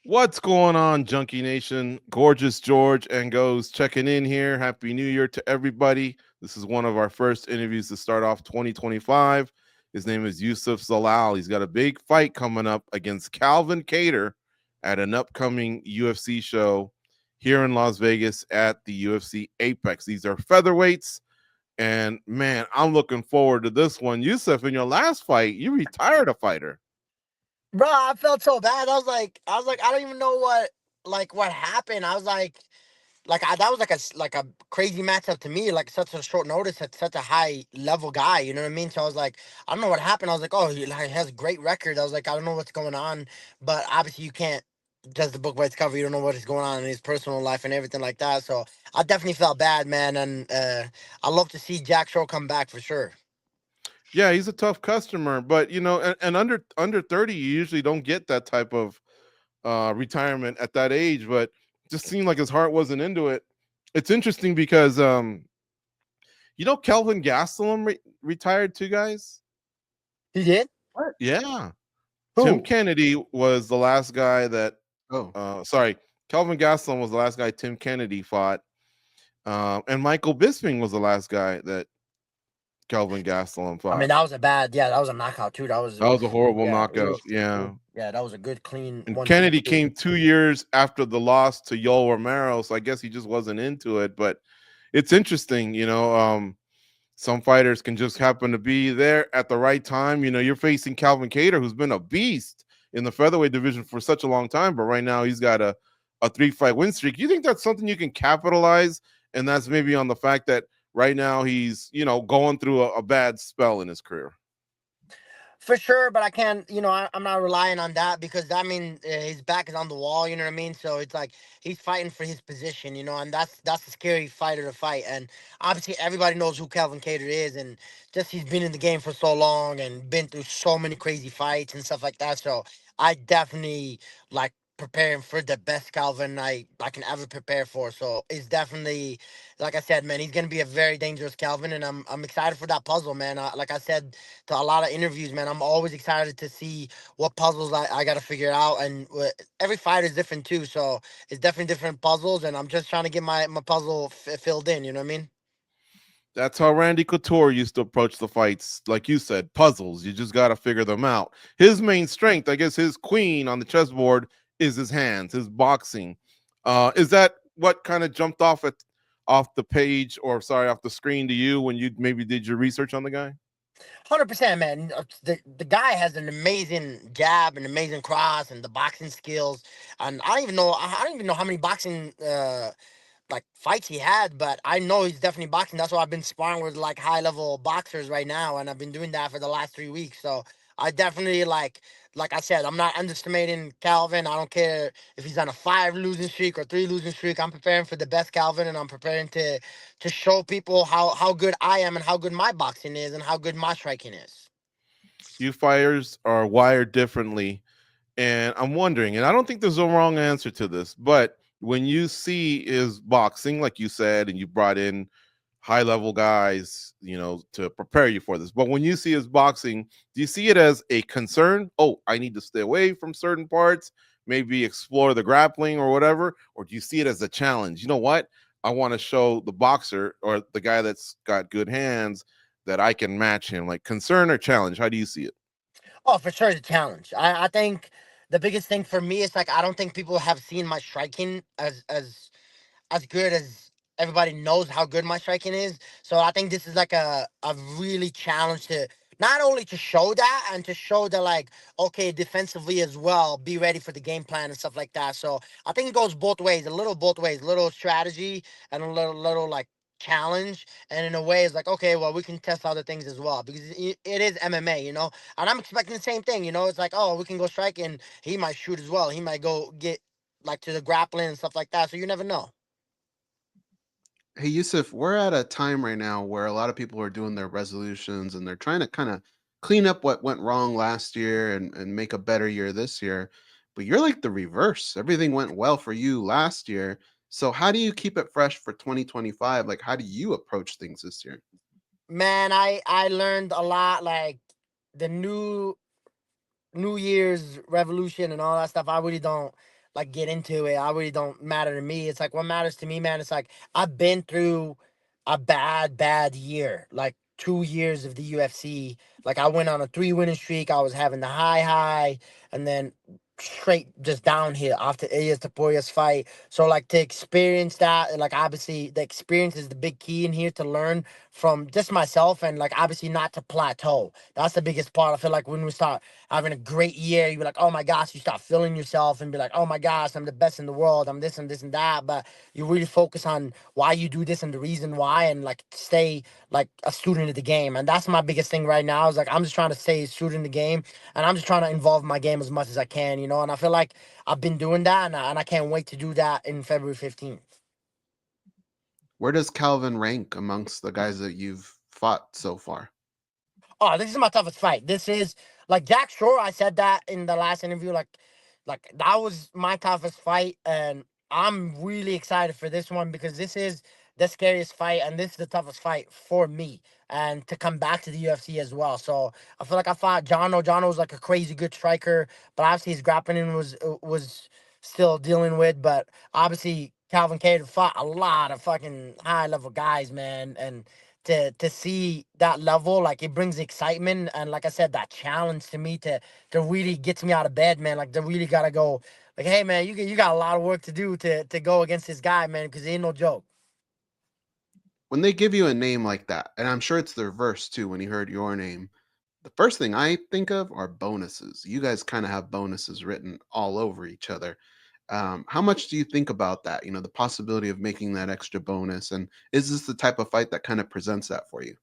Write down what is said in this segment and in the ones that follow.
What's going on, Junkie Nation? Gorgeous George and Goes checking in here. Happy New Year to everybody. This is one of our first interviews to start off 2025. His name is Youssef Zalal. He's got a big fight coming up against Calvin Kattar at an upcoming UFC show here in Las Vegas at the UFC Apex. These are featherweights. And man, I'm looking forward to this one. Youssef, in your last fight, you retired a fighter. Bro, I felt so bad. I was like, I don't even know what happened. I was that was like a crazy matchup to me, like such a short notice at such a high level guy. You know what I mean? So I was like, I don't know what happened. I was like, oh, he has a great record. I was like, I don't know what's going on, but obviously you can't judge the book by its cover. You don't know what is going on in his personal life and everything like that. So I definitely felt bad, man, and I love to see Jack Show come back for sure. Yeah, he's a tough customer, but and under 30, you usually don't get that type of retirement at that age. But just seemed like his heart wasn't into it. It's interesting because Kelvin Gastelum retired too, guys. He did? What? Yeah, Tim Who? Kennedy was the last guy that. Oh, Sorry, Kelvin Gastelum was the last guy Tim Kennedy fought, and Michael Bisping was the last guy that Kelvin Gastelum I mean, fought. that was a knockout too. That was, That was a horrible yeah, knockout. Yeah. yeah, that was a good, clean And 1-2 Kennedy finish. came 2 years after the loss to Yoel Romero, so I guess he just wasn't into it. But it's interesting, some fighters can just happen to be there at the right time. You're facing Calvin Kattar, who's been a beast in the featherweight division for such a long time, but right now he's got a 3-fight win streak. You think that's something you can capitalize? And that's maybe on the fact that right now he's, going through a bad spell in his career. For sure, but I can't, I'm not relying on that because I mean, his back is on the wall. You know what I mean? So it's like he's fighting for his position, and that's a scary fighter to fight. And obviously, everybody knows who Calvin Kattar is, and just he's been in the game for so long and been through so many crazy fights and stuff like that. So I definitely like preparing for the best Calvin I can ever prepare for. So it's definitely, like I said, man, he's gonna be a very dangerous Calvin, and I'm excited for that puzzle, man. Like I said to a lot of interviews, man. I'm always excited to see what puzzles I got to figure out. And every fight is different too. So it's definitely different puzzles. And I'm just trying to get my puzzle filled in. You know what I mean? That's how Randy Couture used to approach the fights. Like you said, puzzles. You just got to figure them out. His main strength, I guess, his queen on the chessboard is his hands, his boxing. Is that what kind of jumped off the page, or sorry, off the screen to you when you maybe did your research on the guy? 100%, man. The guy has an amazing jab, an amazing cross, and the boxing skills. And I don't even know how many boxing like fights he had, but I know he's definitely boxing. That's why I've been sparring with like high level boxers right now, and I've been doing that for the last 3 weeks. So I definitely like I said, I'm not underestimating Calvin. I don't care if he's on a 5 losing streak or 3 losing streak. I'm preparing for the best Calvin, and I'm preparing to show people how good I am and how good my boxing is and how good my striking is. You fighters are wired differently. And I'm wondering, and I don't think there's a wrong answer to this, but when you see his boxing, like you said, and you brought in high level guys, to prepare you for this, but when you see his boxing, do you see it as a concern? Oh, I need to stay away from certain parts, maybe explore the grappling or whatever, or do you see it as a challenge? You know what? I want to show the boxer or the guy that's got good hands that I can match him. Like concern or challenge? How do you see it? Oh, for sure, it's a challenge. I think the biggest thing for me is like I don't think people have seen my striking as good as everybody knows how good my striking is. So I think this is like a really challenge to not only to show that and to show that like okay defensively as well, be ready for the game plan and stuff like that. So I think it goes both ways, a little strategy and a little like challenge, and in a way it's like okay, well, we can test other things as well because it is MMA, and I'm expecting the same thing. It's like, oh, we can go strike and he might shoot as well, he might go get like to the grappling and stuff like that, so you never know. hey Yusuf, we're at a time right now where a lot of people are doing their resolutions and they're trying to kind of clean up what went wrong last year and make a better year this year. But you're like the reverse. Everything went well for you last year. So how do you keep it fresh for 2025? Like how do you approach things this year? Man, I learned a lot, like the New Year's revolution and all that stuff. I really don't like get into it. I really don't matter to me. It's like what matters to me, man. It's like I've been through a bad year, like 2 years of the UFC. Like I went on a 3 winning streak. I was having the high, and then straight just downhill after Elias Taporia's fight. So like to experience that, and like obviously the experience is the big key in here to learn from just myself, and like obviously not to plateau. That's the biggest part. I feel like when we start having a great year, you be like, oh my gosh, you start feeling yourself and be like, oh my gosh, I'm the best in the world. I'm this and this and that. But you really focus on why you do this and the reason why, and like stay like a student of the game. And that's my biggest thing right now is like, I'm just trying to stay a student in the game, and I'm just trying to involve my game as much as I can, and I feel like I've been doing that, and I can't wait to do that in February 15th. Where does Calvin rank amongst the guys that you've fought so far? Oh, this is my toughest fight. This is like Jack Shore. I said that in the last interview. Like that was my toughest fight, and I'm really excited for this one because this is the scariest fight, and this is the toughest fight for me, and to come back to the UFC as well. So I feel like I fought Jono. Jono was like a crazy good striker, but obviously his grappling was still dealing with. But obviously Calvin Kattar fought a lot of fucking high level guys, man, and to see that level, like it brings excitement, and like I said, that challenge to me to really gets me out of bed, man. Like to really gotta go, like, hey man, you got a lot of work to do to go against this guy, man, because he ain't no joke. When they give you a name like that, and I'm sure it's the reverse too when he heard your name, the first thing I think of are bonuses. You guys kind of have bonuses written all over each other. How much do you think about that? You know, the possibility of making that extra bonus, and is this the type of fight that kind of presents that for you?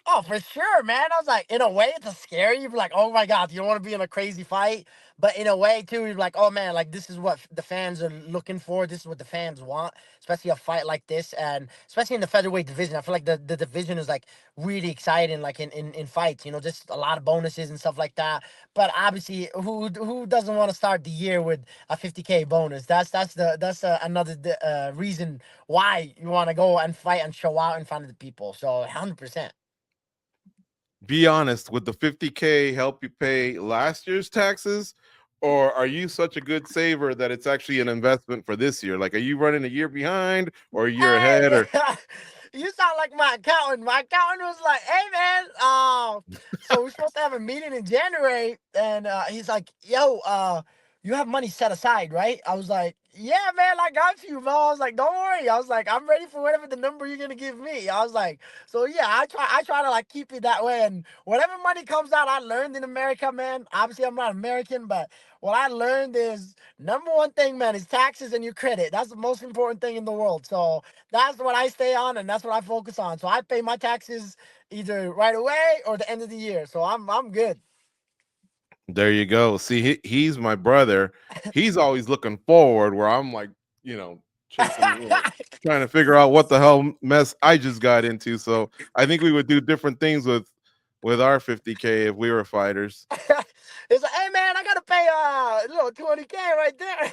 Oh, for sure, man. I was like, in a way, it's a scary. You're like, oh my God, you don't want to be in a crazy fight. But in a way, too, you're like, oh man, like this is what the fans are looking for. This is what the fans want, especially a fight like this. And especially in the featherweight division. I feel like the division is like really exciting, like in fights, just a lot of bonuses and stuff like that. But obviously, who doesn't want to start the year with a 50K bonus? That's another reason why you want to go and fight and show out in front of the people. So 100%. Be honest, would the 50K help you pay last year's taxes, or are you such a good saver that it's actually an investment for this year? Like, are you running a year behind or a year ahead? Hey, Or you sound like my accountant. My accountant was like, "Hey, man, so we're supposed to have a meeting in January," and he's like, "Yo, you have money set aside, right?" I was like, "Yeah, man, I got you, bro." I was like, "Don't worry." I was like, "I'm ready for whatever the number you're gonna give me." I was like, "So yeah, I try to like keep it that way, and whatever money comes out, I learned in America, man. Obviously, I'm not American, but what I learned is number one thing, man, is taxes and your credit. That's the most important thing in the world. So that's what I stay on, and that's what I focus on. So I pay my taxes either right away or the end of the year. So I'm good. there you go. See, he's my brother. He's always looking forward, where I'm like, chasing, trying to figure out what the hell mess I just got into. So I think we would do different things with our 50K if we were fighters. It's like, hey man, I gotta pay a little 20K right there.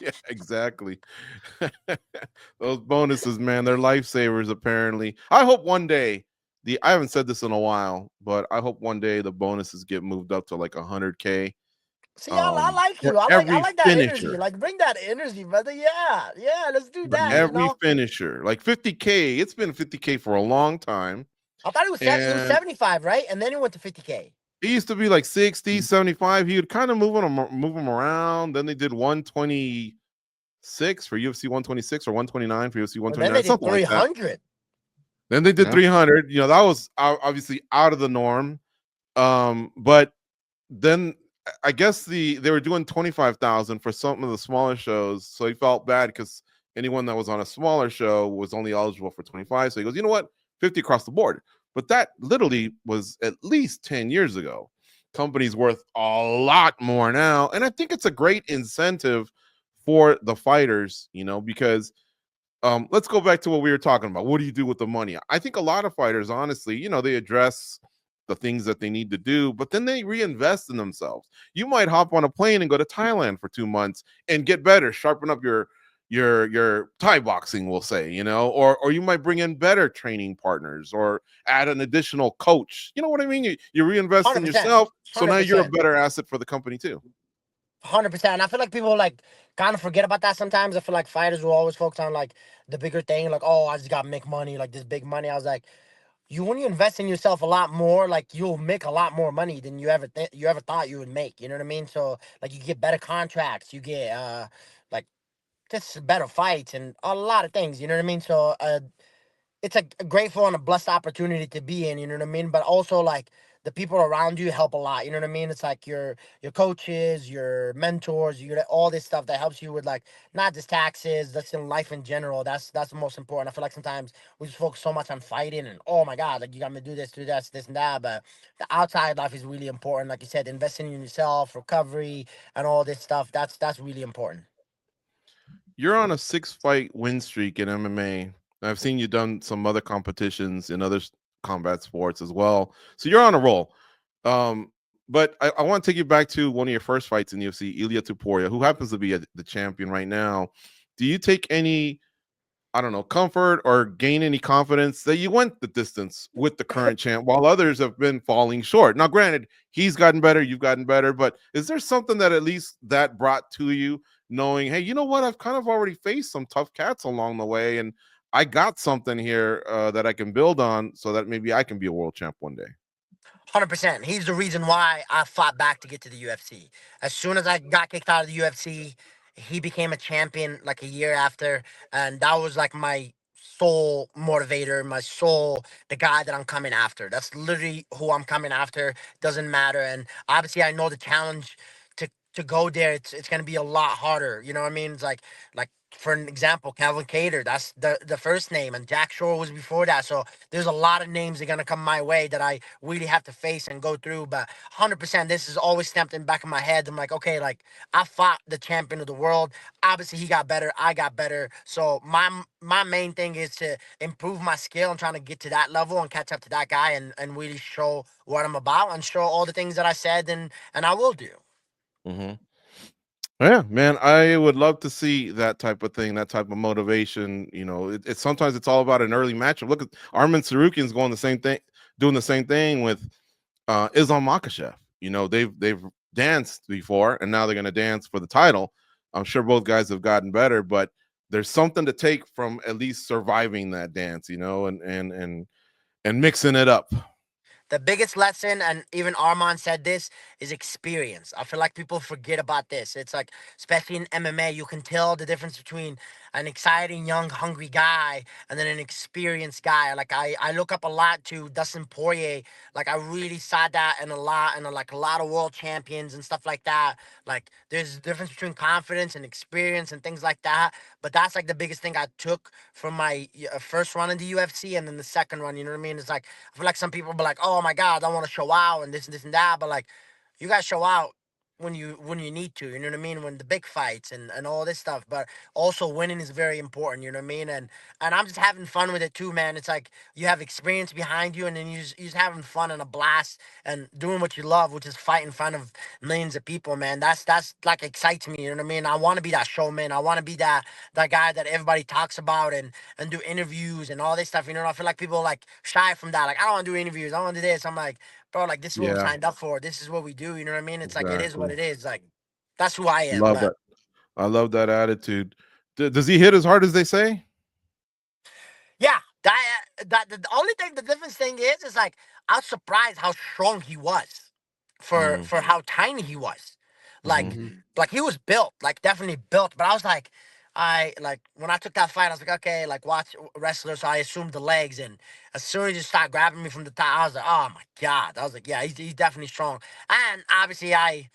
Yeah, exactly. Those bonuses, man, they're lifesavers. Apparently, I hope one day I haven't said this in a while, but I hope one day the bonuses get moved up to like 100K. See, I like For you. I every like that energy. finisher. Like bring that energy, brother. Yeah, yeah. Let's do For that. every finisher, like 50K. It's been 50K for a long time, I thought it was and 75, right? And then it went to 50K. it used to be like 60, 75. He would kind of move them around. Then they did 126 for UFC 126 or 129 for UFC Well, then they 129, did something like that. 300. Then they did Yeah. 300. That was obviously out of the norm. But then I guess they were doing 25,000 for some of the smaller shows. So he felt bad because anyone that was on a smaller show was only eligible for 25. So he goes, you know what? 50 across the board. But that literally was at least 10 years ago. Company's worth a lot more now. And I think it's a great incentive for the fighters, because let's go back to what we were talking about. What do you do with the money? I think a lot of fighters, honestly, they address the things that they need to do, but then they reinvest in themselves. You might hop on a plane and go to Thailand for 2 months and get better, sharpen up your Thai boxing, we'll say, or you might bring in better training partners or add an additional coach. You know what I mean? You reinvest in 100%. yourself, so now you're a 100%. better asset for the company too. 100%. I feel like people like kind of forget about that sometimes. I feel like fighters will always focus on like the bigger thing, like, oh, I just got to make money, like this big money. I was like, you when you invest in yourself a lot more, like you'll make a lot more money than you ever thought you would make. You know what I mean? So like you get better contracts, you get like just better fights and a lot of things. You know what I mean? So it's a grateful and a blessed opportunity to be in, you know what I mean? But also like the people around you help a lot, you know what I mean? It's like your coaches, your mentors, you all this stuff that helps you with like not just taxes, that's in life in general. That's the most important. I feel like sometimes we just focus so much on fighting and oh my god, like you got me to do this and that. But the outside life is really important. Like you said, investing in yourself, recovery, and all this stuff. That's really important. You're on a 6 fight win streak in MMA. I've seen you done some other competitions in other combat sports as well. So you're on a roll. But I want to take you back to one of your first fights in UFC, Ilia Tuporia, who happens to be the champion right now. Do you take any, I don't know, comfort or gain any confidence that you went the distance with the current champ while others have been falling short? Now, granted, he's gotten better, you've gotten better, but is there something that at least that brought to you, knowing, hey, you know what, I've kind of already faced some tough cats along the way, and I got something here that I can build on so that maybe I can be a world champ one day? 100%. He's the reason why I fought back to get to the UFC. As soon as I got kicked out of the UFC, he became a champion like a year after, and that was like my sole motivator, my soul, the guy that I'm coming after. That's literally who I'm coming after. Doesn't matter, and obviously I know the challenge to go there. It's gonna be a lot harder. You know what I mean? It's like for an example, Calvin Kattar. That's the first name, and Jack Shore was before that. So there's a lot of names that are gonna come my way that I really have to face and go through. But 100%, this is always stamped in the back of my head. I'm like, okay, like I fought the champion of the world. Obviously, he got better. I got better. So my main thing is to improve my skill and trying to get to that level and catch up to that guy and really show what I'm about and show all the things that I said and I will do. Mm-hmm. Yeah, man, I would love to see that type of thing, that type of motivation. You know, it's sometimes it's all about an early matchup. Look at Armin Sarukian's going the same thing, doing the same thing with Islam Makhachev. You know, they've danced before, and now they're going to dance for the title. I'm sure both guys have gotten better, but there's something to take from at least surviving that dance. You know, and mixing it up. The biggest lesson, and even Armand said this, is experience. I feel like people forget about this. It's like, especially in MMA, you can tell the difference between an exciting, young, hungry guy and then an experienced guy. Like I look up a lot to Dustin Poirier. Like I really saw that in a lot, and like a lot of world champions and stuff like that. Like there's a difference between confidence and experience and things like that. But that's like the biggest thing I took from my first run in the UFC and then the second run. You know what I mean? It's like I feel like some people be like, "Oh my God, I want to show out and this and that," but like, you gotta show out when you need to. You know what I mean? When the big fights and all this stuff. But also winning is very important. You know what I mean? And I'm just having fun with it too, man. It's like you have experience behind you, and then you're just having fun and a blast and doing what you love, which is fight in front of millions of people, man. That's like excites me. You know what I mean? I want to be that showman. I want to be that guy that everybody talks about and do interviews and all this stuff. You know, I feel like people like shy from that. Like, I don't want to do interviews. I want to do this. I'm like, bro, like this is what we Yeah, signed up for. This is what we do. You know what I mean? It's like it is what exactly. it is. Like that's who I am. Love But that. I love that attitude. Does he hit as hard as they say? yeah, that the only thing, the difference thing is like I was surprised how strong he was Mm, for how tiny he was. mm-hmm. Like like he was built, like definitely built. But I was like, I like when I took that fight, I was like, okay, like watch wrestlers. So I assumed the legs, and as soon as he started grabbing me from the top, I was like, oh my god. I was like, yeah, he's definitely strong. And obviously, I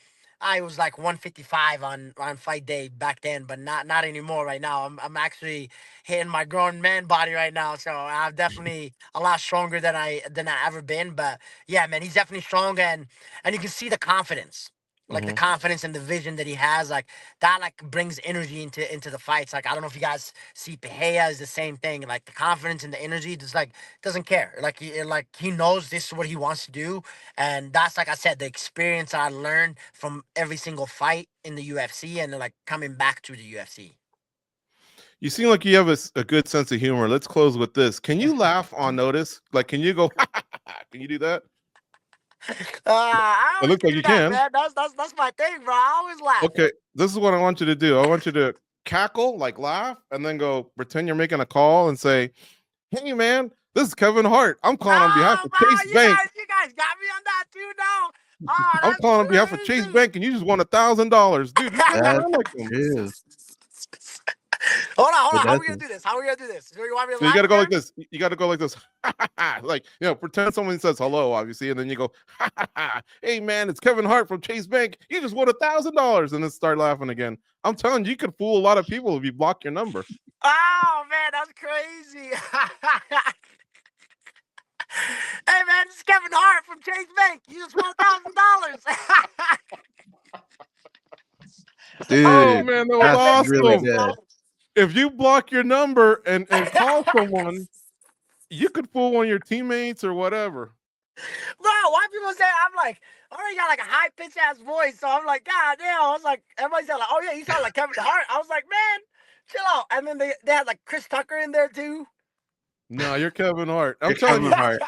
was like 155 on fight day back then, but not anymore right now. I'm actually hitting my grown man body right now, so I'm definitely a lot stronger than I ever been. But yeah, man, he's definitely strong, and you can see the confidence. Like the Mm-hmm. confidence and the vision that he has, like that, like brings energy into the fights. Like I don't know if you guys see Pereira is the same thing. Like the confidence and the energy, just like doesn't care. Like he knows this is what he wants to do, and that's like I said, the experience I learned from every single fight in the UFC and then, like coming back to the UFC. You seem like you have a good sense of humor. Let's close with this. Can you laugh on notice? Like, can you go? Can you do that? I It always looks like do you that, can. man. That's my thing, bro. I always laugh. Okay, this is what I want you to do. I want you to cackle, like laugh, and then go pretend you're making a call and say, "Hey, man, this is Kevin Hart. I'm calling on behalf Oh, of wow, Chase Bank. you guys got me on that too now. Oh, I'm that's calling on behalf of Chase crazy. Bank, and you just won $1,000, dude. You kind of That's sound like him. true. Hold on. But How are that's we gonna do this? How are we gonna do this? Do you want me to So you laugh got to go again? like this. You got to go like this, like pretend someone says hello, obviously, and then you go, "Hey, man, it's Kevin Hart from Chase Bank. You just won $1,000," and then start laughing again. I'm telling you, you could fool a lot of people if you block your number. Oh man, that's crazy. Hey man, this is Kevin Hart from Chase Bank. You just won $1,000. Oh dude. man, that was That's That really awesome. makes good. If you block your number and call sense. someone, you could fool one of your teammates or whatever. Bro, why people say I already got like a high pitched ass voice, so I'm like, God damn. I was like, everybody said like, oh yeah, you sound like Kevin Hart. I was like, man, chill out. And then they had like Chris Tucker in there too. No, you're Kevin Hart. I'm You're telling Kevin you, Hart.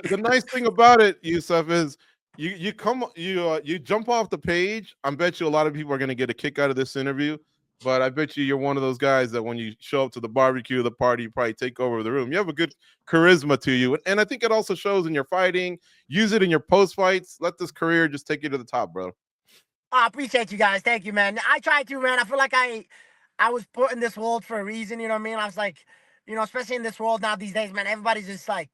the nice thing about it, Youssef, is you jump off the page. I bet you a lot of people are going to get a kick out of this interview. But I bet you're one of those guys that when you show up to the barbecue, the party, you probably take over the room. You have a good charisma to you, and I think it also shows in your fighting. Use it in your post fights. Let this career just take you to the top, bro. I appreciate you guys. Thank you, man. I try to, man. I feel like I was put in this world for a reason. You know what I mean? I was like, especially in this world now these days, man. Everybody's just like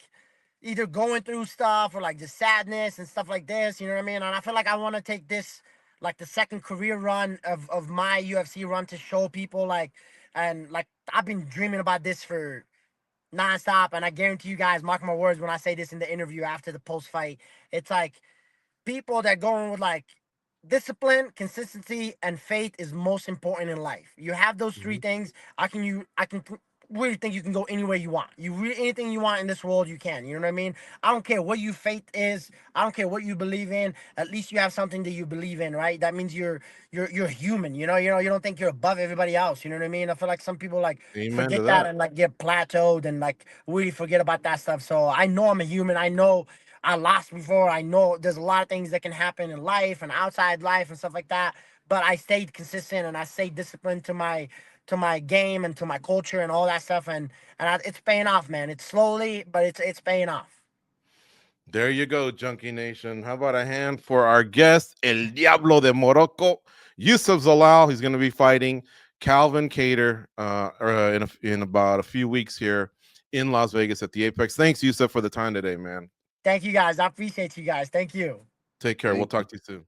either going through stuff or like just sadness and stuff like this. You know what I mean? And I feel like I want to take this like the second career run of my UFC run to show people and I've been dreaming about this for nonstop. And I guarantee you guys, mark my words when I say this in the interview after the post fight, it's like people that going with like discipline, consistency, and faith is most important in life. You have those three things. I can really think you can go anywhere you want. Anything you want in this world, you can. You know what I mean? I don't care what your faith is. I don't care what you believe in. At least you have something that you believe in, right? That means you're human. You don't think you're above everybody else. You know what I mean? I feel like some people like Amen to forget that that. and like get plateaued and like really forget about that stuff. So I know I'm a human. I know I lost before. I know there's a lot of things that can happen in life and outside life and stuff like that. But I stayed consistent and I stayed disciplined to my game and to my culture and all that stuff. It's paying off, man. It's slowly, but it's paying off. There you go, Junkie Nation. How about a hand for our guest, El Diablo de Morocco, Youssef Zalal. He's going to be fighting Calvin Kattar in about a few weeks here in Las Vegas at the Apex. Thanks, Youssef, for the time today, man. Thank you guys. I appreciate you guys. Thank you. Take care. We'll Thank you. talk to you soon.